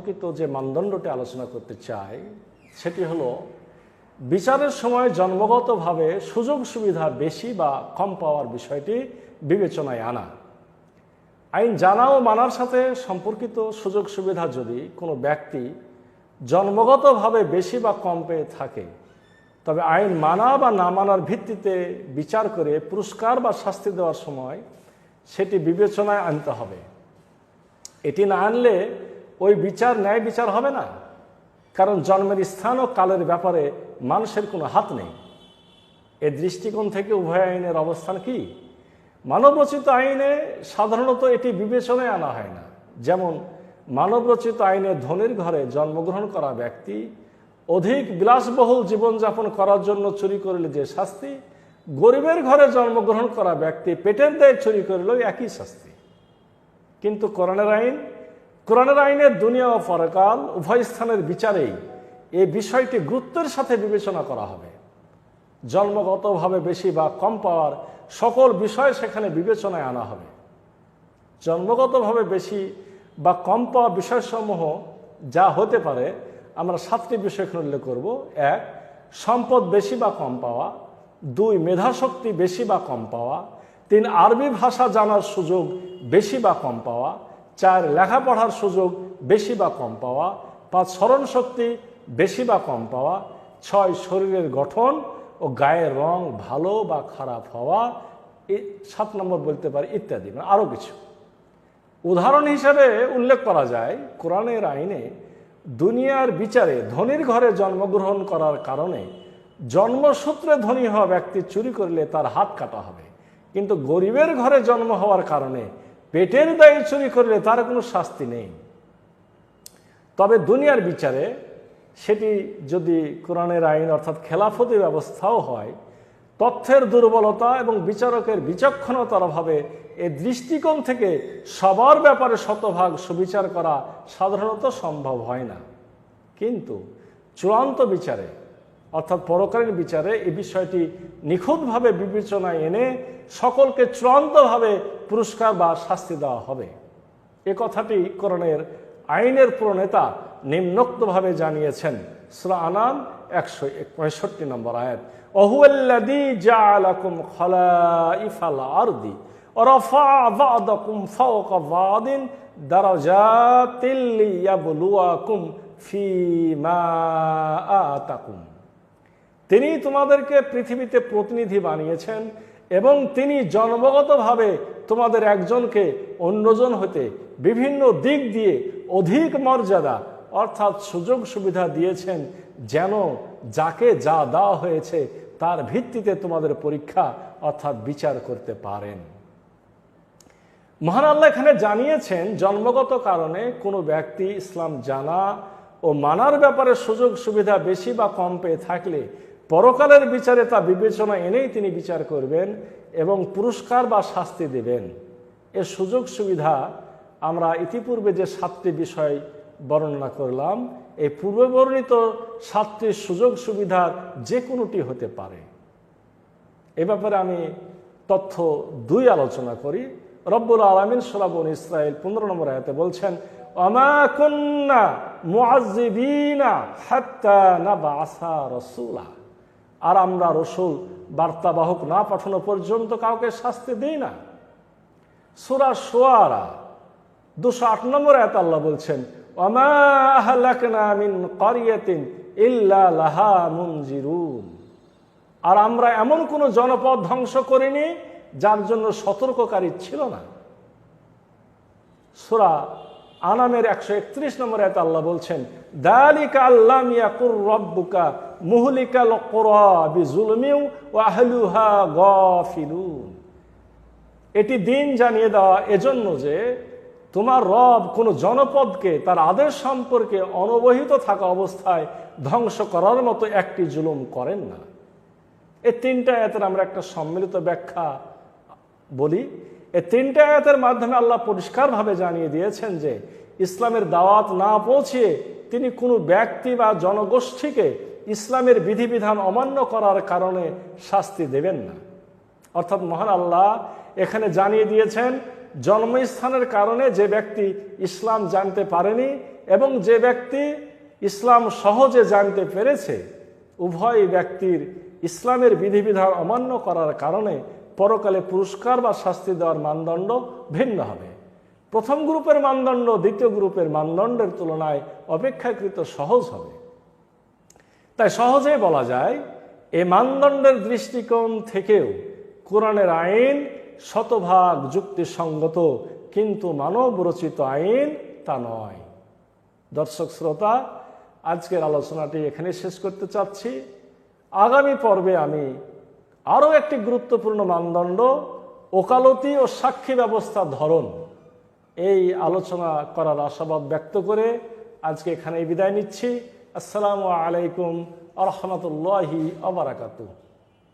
সম্পর্কিত যে মানদণ্ডটি আলোচনা করতে চাই সেটি হলো বিচারের সময় জন্মগতভাবে সুযোগ সুবিধা বেশি বা কম পাওয়ার বিষয়টি বিবেচনায় আনা। আইন জানা ও মানার সাথে সম্পর্কিত সুযোগ সুবিধা যদি কোনো ব্যক্তি জন্মগতভাবে বেশি বা কম পেয়ে থাকে, তবে আইন মানা বা না মানার ভিত্তিতে বিচার করে পুরস্কার বা শাস্তি দেওয়ার সময় সেটি বিবেচনায় আনতে হবে। এটি না আনলে ওই বিচার ন্যায় বিচার হবে না, কারণ জন্মের স্থান ও কালের ব্যাপারে মানুষের কোনো হাত নেই। এ দৃষ্টিকোণ থেকে উভয় আইনের অবস্থান কি? মানবরচিত আইনে সাধারণত এটি বিবেচনায় আনা হয় না। যেমন মানবরচিত আইনে ধনীর ঘরে জন্মগ্রহণ করা ব্যক্তি অধিক বিলাসবহুল জীবনযাপন করার জন্য চুরি করলে যে শাস্তি, গরিবের ঘরে জন্মগ্রহণ করা ব্যক্তি পেটের দায়ে চুরি করলেও একই শাস্তি। কিন্তু কোরআনের আইনে দুনিয়া ও পরকাল উভয় স্থানের বিচারেই এই বিষয়টি গুরুত্বের সাথে বিবেচনা করা হবে। জন্মগতভাবে বেশি বা কম পাওয়ার সকল বিষয় সেখানে বিবেচনায় আনা হবে। জন্মগতভাবে বেশি বা কম পাওয়া বিষয়সমূহ যা হতে পারে আমরা 7টি বিষয় এখানে উল্লেখ করব। 1, সম্পদ বেশি বা কম পাওয়া। 2, মেধাশক্তি বেশি বা কম পাওয়া। 3, আরবি ভাষা জানার সুযোগ বেশি বা কম পাওয়া। 4, লেখাপড়ার সুযোগ বেশি বা কম পাওয়া। 5, স্মরণ শক্তি বেশি বা কম পাওয়া। 6, শরীরের গঠন ও গায়ের রং ভালো বা খারাপ হওয়া। 7 নম্বর বলতে পারি ইত্যাদি, আরও কিছু। উদাহরণ হিসেবে উল্লেখ করা যায়, কোরআনের আইনে দুনিয়ার বিচারে ধনীর ঘরে জন্মগ্রহণ করার কারণে জন্মসূত্রে ধনী হওয়া ব্যক্তি চুরি করলে তার হাত কাটা হবে, কিন্তু গরিবের ঘরে জন্ম হওয়ার কারণে পেটের দায়ে চুরি করলে তার কোনো শাস্তি নেই। তবে দুনিয়ার বিচারে সেটি যদি কোরআনের আইন অর্থাৎ খেলাফতি ব্যবস্থাও হয়, তথ্যের দুর্বলতা এবং বিচারকের বিচক্ষণতার অভাবে এই দৃষ্টিকোণ থেকে সবার ব্যাপারে শতভাগ সুবিচার করা সাধারণত সম্ভব হয় না। কিন্তু চূড়ান্ত বিচারে অর্থাৎ পরকালীন বিচারে এই বিষয়টি নিখুঁতভাবে বিবেচনায় এনে সকলকে চূড়ান্তভাবে পুরস্কার বা শাস্তি দেওয়া হবে। এ কথাটি কোরআনের আইনের প্রণেতা নিম্নোক্তভাবে জানিয়েছেন। সূরা আনাম 165 নম্বর আয়াত, ওহুয়াল্লাযী জাআলাকুম খালাইফাল আরদি ওয়া রাফা'a বা'দাকুম ফাওকা বা'দিন দারাজাতিল লিয়াবলুয়াকুম ফীমা আতাকুম। তিনি তোমাদেরকে পৃথিবীতে প্রতিনিধি বানিয়েছেন এবং তিনি জন্মগতভাবে তোমাদের একজনকে অন্যজন হতে বিভিন্ন দিক দিয়ে অধিক মর্যাদা অর্থাৎ সুযোগ সুবিধা দিয়েছেন, যেন যাকে যা দেওয়া হয়েছে তার ভিত্তিতে তোমাদের পরীক্ষা অর্থাৎ বিচার করতে পারেন। মহান আল্লাহ এখানে জানিয়েছেন, জন্মগত কারণে কোনো ব্যক্তি ইসলাম জানা ও মানার ব্যাপারে সুযোগ সুবিধা বেশি বা কম পেয়ে থাকলে পরকালের বিচারে তা বিবেচনা এনেই তিনি বিচার করবেন এবং পুরস্কার বা শাস্তি দেবেন। এর সুযোগ সুবিধা আমরা ইতিপূর্বে যে 7টি বিষয় বর্ণনা করলাম, এই পূর্বে বর্ণিত 7টি সুযোগ সুবিধার যে কোনোটি হতে পারে। এ ব্যাপারে আমি তথ্য 2 আলোচনা করি। রব্বুল আলামিন সূরা বনী ইসরাঈল 15 নম্বর আয়াতে বলছেন, ওয়ামা কুন্না মুআযযিবিনা হাত্তা নাবআসা রাসূলা। আর আমরা রসুল বার্তাবাহক না পাঠানো পর্যন্ত কাউকে শাস্তি দেই না। সূরা শুআরা 208 নম্বর আয়াতে আল্লাহ বলছেন, ওয়ামা আহলাকনা মিন ক্বরিয়াতিন ইল্লা লাহা মুনজিরুন। আর আমরা এমন কোনো জনপদ ধ্বংস করিনি যার জন্য সতর্ককারী ছিল না। সূরা আনামের 131 নম্বর আয়াতে আল্লাহ বলছেন, যালিকা আল্লাম ইয়াকুর রাব্বুকা মুহলিকাল কুরা বিজুলমিন ওয়া আহলুহা গাফিলুন। এটি দিন জানিয়ে দেওয়া এজন্য যে তোমার রব কোন জনপদকে তার আদেশ সম্পর্কে অনবহিত থাকা অবস্থায় ধ্বংস করার মতো একটি জুলুম করেন না। এই 3টা আয়াতের আমরা একটা সম্মিলিত ব্যাখ্যা বলি। এই 3টা আয়াতের মাধ্যমে আল্লাহ পরিষ্কারভাবে জানিয়ে দিয়েছেন যে ইসলামের দাওয়াত না পৌঁছিয়ে তিনি কোনো ব্যক্তি বা জনগোষ্ঠীকে ইসলামের বিধিবিধান অমান্য করার কারণে শাস্তি দেবেন না। অর্থাৎ মহান আল্লাহ এখানে জানিয়ে দিয়েছেন, জন্মস্থানের কারণে যে ব্যক্তি ইসলাম জানতে পারেনি এবং যে ব্যক্তি ইসলাম সহজে জানতে পেরেছে, উভয় ব্যক্তির ইসলামের বিধিবিধান অমান্য করার কারণে পরকালে পুরস্কার বা শাস্তি দেওয়ার মানদণ্ড ভিন্ন হবে। প্রথম গ্রুপের মানদণ্ড দ্বিতীয় গ্রুপের মানদণ্ডের তুলনায় অপেক্ষাকৃত সহজ হবে। তাই সহজেই বলা যায়, এই মানদণ্ডের দৃষ্টিকোণ থেকেও কোরআনের আইন শতভাগ যুক্তিসঙ্গত, কিন্তু মানব রচিত আইন তা নয়। দর্শক শ্রোতা, আজকের আলোচনাটি এখানে শেষ করতে চাচ্ছি। আগামী পর্বে আমি আরও একটি গুরুত্বপূর্ণ মানদণ্ড, ওকালতি ও সাক্ষী ব্যবস্থার ধরন, এই আলোচনা করার আশাবাদ ব্যক্ত করে আজকে এখানেই বিদায় নিচ্ছি। আসসালামু আলাইকুম ওয়া রাহমাতুল্লাহি ওয়া বারাকাতুহু।